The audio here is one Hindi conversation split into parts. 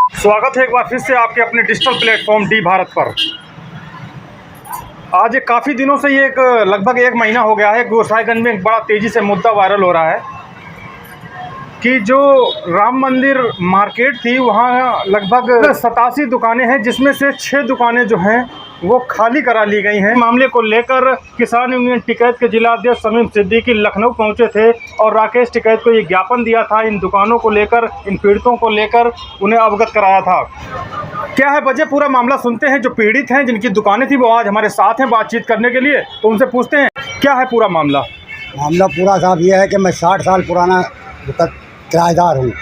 स्वागत है एक बार फिर से आपके अपने डिजिटल प्लेटफॉर्म डी भारत पर। आज काफ़ी दिनों से ये लगभग एक महीना हो गया है, गोसाईगंज में एक बड़ा तेज़ी से मुद्दा वायरल हो रहा है कि जो राम मंदिर मार्केट थी वहाँ लगभग 87 दुकानें हैं, जिसमें से 6 दुकानें जो हैं वो खाली करा ली गई हैं। मामले को लेकर किसान यूनियन टिकैत के जिला अध्यक्ष समीम सिद्दीकी लखनऊ पहुंचे थे और राकेश टिकैत को ये ज्ञापन दिया था, इन दुकानों को लेकर, इन पीड़ितों को लेकर उन्हें अवगत कराया था। क्या है वजह, पूरा मामला सुनते हैं। जो पीड़ित हैं, जिनकी दुकानें थी, वो आज हमारे साथ हैं बातचीत करने के लिए, तो उनसे पूछते हैं क्या है पूरा मामला। पूरा साहब ये है कि मैं 60 साल पुराना किराएदार हूँ।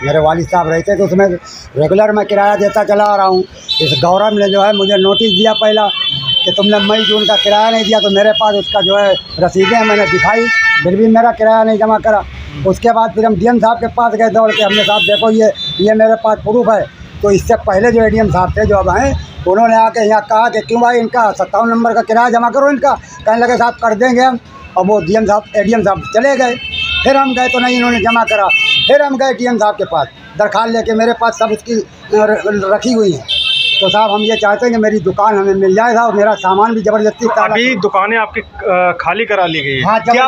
मेरे वालिद साहब रहते थे, उसमें रेगुलर मैं किराया देता चला आ रहा हूँ। इस गौरव ने जो है मुझे नोटिस दिया पहला कि तुमने मई जून का किराया नहीं दिया, तो मेरे पास उसका जो है रसीदें मैंने दिखाई, फिर भी मेरा किराया नहीं जमा करा। उसके बाद फिर हम डीएम साहब के पास गए दौड़ के, हमने साहब देखो ये मेरे पास प्रूफ है। तो इससे पहले जो एडीएम साहब थे जो अब आए, उन्होंने आके यहाँ कहा कि क्यों भाई इनका 57 नंबर का किराया जमा करो इनका। कहने लगे साहब कर देंगे हम, और वो एडीएम साहब चले गए। फिर हम गए तो नहीं इन्होंने जमा करा। फिर हम गए डीएम साहब के पास दरखास्त लेके, मेरे पास सब उसकी रखी हुई है। तो साहब हम ये चाहते हैं कि मेरी दुकान हमें मिल जाए साहब, मेरा सामान भी ज़बरदस्ती। तो अभी दुकानें आपकी खाली करा ली गई है। हाँ, क्या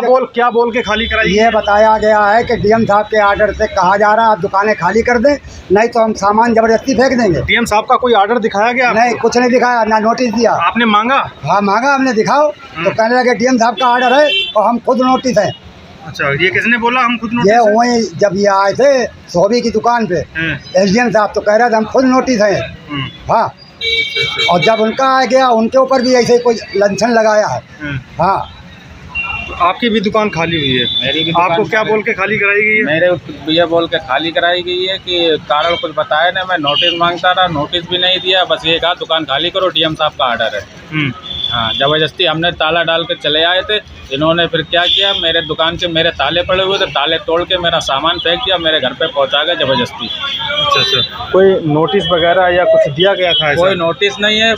बोल के खाली कराई? ये बताया गया है कि डीएम साहब के आर्डर से कहा जा रहा है आप दुकानें खाली कर दें, नहीं तो हम सामान ज़बरदस्ती फेंक देंगे। डीएम साहब का कोई आर्डर दिखाया गया? नहीं, कुछ नहीं दिखाया, ना नोटिस दिया। आपने मांगा? हाँ मांगा हमने, दिखाओ। तो कहने लगे डीएम साहब का आर्डर है और हम खुद नोटिस है। अच्छा, ये किसने बोला हम खुद नोटिस? ये वही जब ये आए थे सोबी की दुकान पे एसडीएम साहब, तो कह रहे थे हम खुद नोटिस हैं। हाँ, और जब उनका आ गया उनके ऊपर भी ऐसे कोई लंछन लगाया है। हाँ, तो आपकी भी दुकान खाली हुई है? मेरी भी। आपको क्या बोल के खाली कराई गई है? मेरे ये बोल के खाली कराई गई है कि कारण कुछ बताया नहीं। मैं नोटिस मांगता रहा, नोटिस भी नहीं दिया, बस ये कहा दुकान खाली करो, डीएम साहब का आर्डर है। हाँ, ज़बरदस्ती हमने ताला डाल के चले आए थे। इन्होंने फिर क्या किया, मेरे दुकान से मेरे ताले पड़े हुए थे, ताले तोड़ के मेरा सामान फेंक दिया, मेरे घर पे पहुंचा गया ज़बरदस्ती। अच्छा, कोई नोटिस वगैरह या कुछ दिया गया था? कोई नोटिस नहीं है।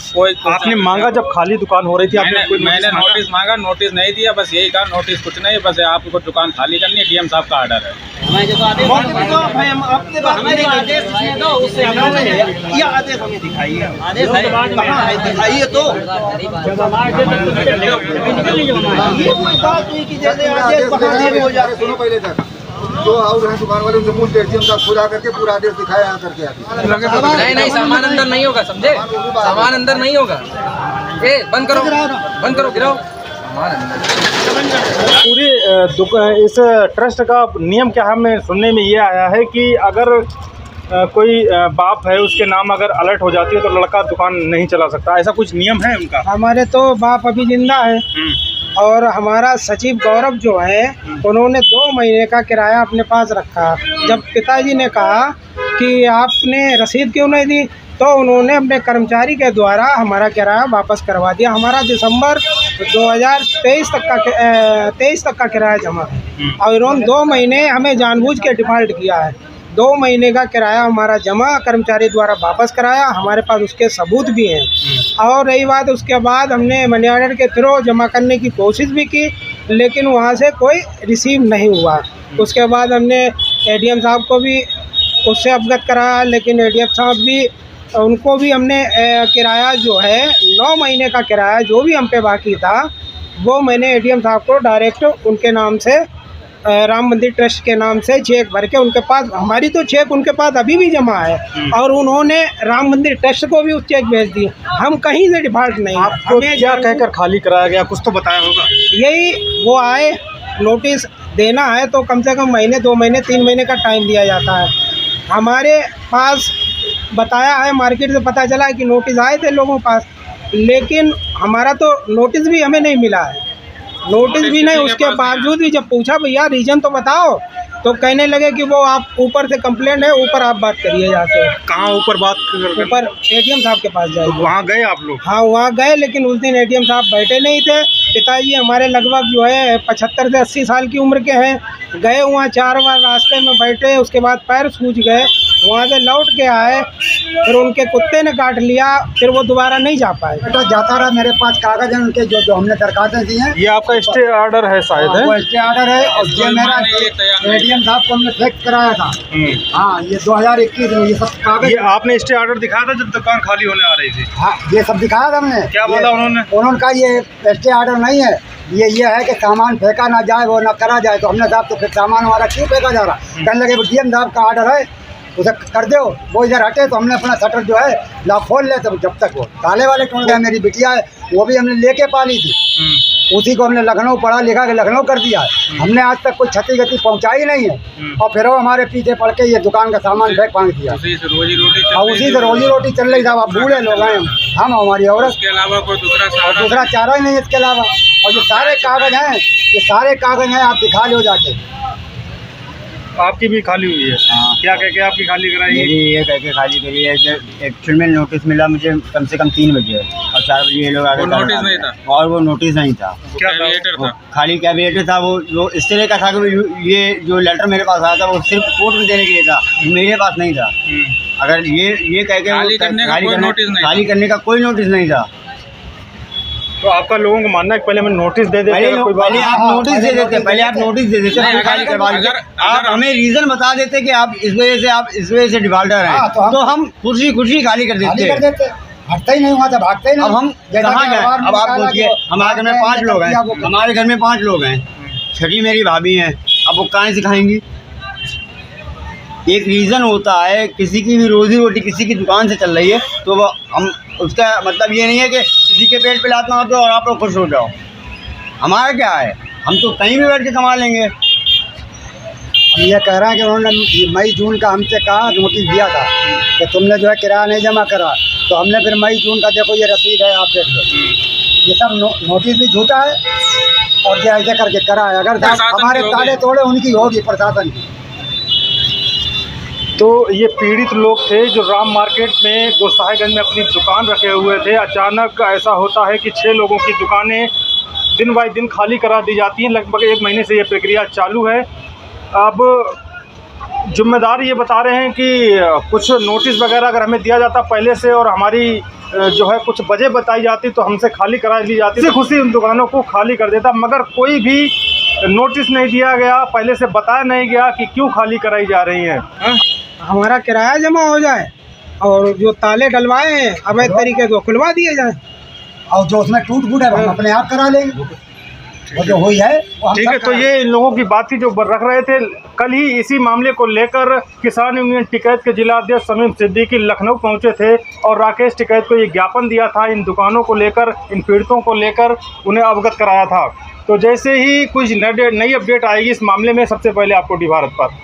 आपने मांगा जब खाली दुकान हो रही थी? मैंने नोटिस मांगा, नोटिस नहीं दिया, बस यही कहा नोटिस कुछ नहीं, बस आपको दुकान खाली करनी है, डीएम साहब का आर्डर है। जो और हैं दुकान वाले उनसे पूछते एटीएम का खुद आकर के पूरा आदेश दिखाया यहाँ करके। नहीं सामान अंदर नहीं होगा, समझे? सामान अंदर नहीं होगा। बंद करो गिराओ सामान अंदर। पूरे इस ट्रस्ट का नियम क्या है? हमें सुनने में ये आया है कि अगर कोई बाप है, उसके नाम अगर अलर्ट हो जाती है तो लड़का दुकान नहीं चला सकता, ऐसा कुछ नियम है उनका? हमारे तो बाप अभी जिंदा है और हमारा सचिव गौरव जो है उन्होंने 2 महीने का किराया अपने पास रखा। जब पिताजी ने कहा कि आपने रसीद क्यों नहीं दी, तो उन्होंने अपने कर्मचारी के द्वारा हमारा किराया वापस करवा दिया। हमारा दिसंबर 2023 तक का किराया जमा है और उन्होंने 2 महीने हमें जानबूझ के डिफ़ॉल्ट किया है। 2 महीने का किराया हमारा जमा कर्मचारी द्वारा वापस कराया, हमारे पास उसके सबूत भी हैं। और रही बात, उसके बाद हमने मनी ऑर्डर के थ्रू जमा करने की कोशिश भी की, लेकिन वहाँ से कोई रिसीव नहीं हुआ। उसके बाद हमने एडीएम साहब को भी उससे अवगत कराया, लेकिन एडीएम साहब भी, उनको भी हमने किराया जो है 9 महीने का किराया जो भी हम पे बाकी था, वो मैंने एडीएम साहब को डायरेक्ट उनके नाम से, राम मंदिर ट्रस्ट के नाम से चेक भर के उनके पास, हमारी तो चेक उनके पास अभी भी जमा है, और उन्होंने राम मंदिर ट्रस्ट को भी उस चेक भेज दी। हम कहीं से डिफॉल्ट नहीं। आपको क्या कहकर खाली कराया गया, कुछ तो बताया होगा? यही वो आए, नोटिस देना है तो कम से कम महीने, 2 महीने, 3 महीने का टाइम दिया जाता है। हमारे पास बताया है, मार्केट से पता चला है कि नोटिस आए थे लोगों के पास, लेकिन हमारा तो नोटिस भी हमें नहीं मिला है। नोटिस भी नहीं, उसके बावजूद भी जब पूछा भैया रीजन तो बताओ, तो कहने लगे कि वो आप ऊपर से कंप्लेंट है, ऊपर आप बात करिए जाके। कहाँ ऊपर बात? ऊपर एडीएम साहब के पास जाए। वहाँ गए आप लोग? हाँ, वहाँ गए, लेकिन उस दिन एडीएम साहब बैठे नहीं थे। पिताजी हमारे लगभग जो है 75 से 80 साल की उम्र के हैं। गए वहाँ 4 बार रास्ते में बैठे, उसके बाद पैर सूज गए, वहाँ से लौट के आए फिर उनके कुत्ते ने काट लिया, फिर वो दोबारा नहीं जा पाए। बेटा जाता रहा, मेरे पास कागज हैं उनके जो हमने दरखास्तें दी हैं। ये आपका स्टे ऑर्डर है शायद है? वो स्टे ऑर्डर है और ये मेरा एडीएम साहब को हमने फिक्स कराया था। हाँ, ये 2021 में ये सब कागज। ये आपने स्टे ऑर्डर दिखाया था जब दुकान खाली होने आ रही थी? हाँ, ये सब दिखाया था हमने। क्या बोला उन्होंने? उन्होंने कहा ये स्टे ऑर्डर नहीं है, ये है कि सामान फेंका ना जाए, वो ना करा जाए। तो हमने साहब तो फिर सामान हमारा क्यों फेंका जा रहा? कहने लगे डीएम साहब का ऑर्डर है, उसे कर दो। वो इधर हटे तो हमने अपना शटर जो है लॉक खोल ले, तब जब तक वो ताले वाले टूट गए। मेरी बिटिया है वो भी हमने लेके पाली थी, उसी को हमने लखनऊ पढ़ा लिखा के लखनऊ कर दिया है। हमने आज तक कोई क्षति गति पहुंचाई नहीं है, और फिर वो हमारे पीछे पड़ के ये दुकान का सामान फेंक फांक दिया। उसी से रोजी रोटी और उसी से रोजी रोटी चल रही साहब। आप बूढ़े लोग हैं हम हमारी औरत, इसके अलावा कोई और दूसरा चारा ही नहीं इसके अलावा। और जो सारे कागज हैं, ये सारे कागज हैं, आप दिखा लो जाके। आपकी भी खाली हुई है? क्या कह के आपकी खाली कराई? मेरी ये कह के खाली करी है कि एक्चुअल में नोटिस मिला मुझे कम से कम 3 बजे और 4 बजे ये लोग आगे। नोटिस नहीं था? और वो नोटिस नहीं था। क्या था? खाली कैबिनेटर था। वो इस तरह का था कि ये जो लेटर मेरे पास आया था वो सिर्फ कोर्ट में देने के लिए था, मेरे पास नहीं था। अगर ये कह के खाली करने का कोई नोटिस नहीं, खाली करने का कोई नोटिस नहीं था। तो आपका लोगों को मानना है कि पहले हमें नोटिस दे देते? पहले आप नोटिस दे देते, पहले आप नोटिस दे देते, फिर खाली करवा देते। आप हमें रीजन बता देते कि आप इस वजह से डिफॉल्टर हैं, तो हम खुशी खाली कर देते। हटता ही नहीं हुआ था, भागते ही नहीं। अब हम कहाँ गए? अब आप सोचिए, हमारे घर में 5 लोग हैं, हमारे घर में 5 लोग हैं, छठी मेरी भाभी हैं, अब वो कहाँ सिखाएंगी? एक रीज़न होता है, किसी की भी रोजी रोटी किसी की दुकान से चल रही है, तो वो हम उसका मतलब ये नहीं है कि किसी के पेट पे लात मार दो और आप लोग खुश हो जाओ। हमारा क्या है, हम तो कहीं भी बैठ के कमा लेंगे। हम ये कह रहे हैं कि उन्होंने मई जून का हमसे कहा, नोटिस दिया था कि तुमने जो है किराया नहीं जमा करा, तो हमने फिर मई जून का देखो ये रसीद है, आप देख लो। ये सब नोटिस भी झूठा है और क्या ऐसे करके करा है। अगर हमारे ताले तोड़े उनकी होगी, प्रशासन की। तो ये पीड़ित लोग थे जो राम मार्केट में गोसाईगंज में अपनी दुकान रखे हुए थे। अचानक ऐसा होता है कि 6 लोगों की दुकानें दिन बाय दिन खाली करा दी जाती हैं। लगभग 1 महीने से ये प्रक्रिया चालू है। अब जिम्मेदार ये बता रहे हैं कि कुछ नोटिस वगैरह अगर हमें दिया जाता पहले से और हमारी जो है कुछ वजह बताई जाती तो हमसे खाली करा ली जाती, इसी खुशी उन दुकानों को खाली कर देता। मगर कोई भी नोटिस नहीं दिया गया, पहले से बताया नहीं गया कि क्यों खाली कराई जा रही है। हमारा किराया जमा हो जाए और जो ताले डलवाए हैं अवैध तरीके से खुलवा दिए जाए, और जो उसमें टूट फूट है हम अपने आप करा लेंगे। वो जो हुई है ठीक है। तो ये इन लोगों की बात थी जो रख रहे थे। कल ही इसी मामले को लेकर किसान यूनियन टिकैत के जिला अध्यक्ष शमीम सिद्दीकी लखनऊ पहुंचे थे और राकेश टिकैत को ये ज्ञापन दिया था, इन दुकानों को लेकर, इन पीड़ितों को लेकर उन्हें अवगत कराया था। तो जैसे ही कुछ नई अपडेट आएगी इस मामले में, सबसे पहले आपको डी भारत पर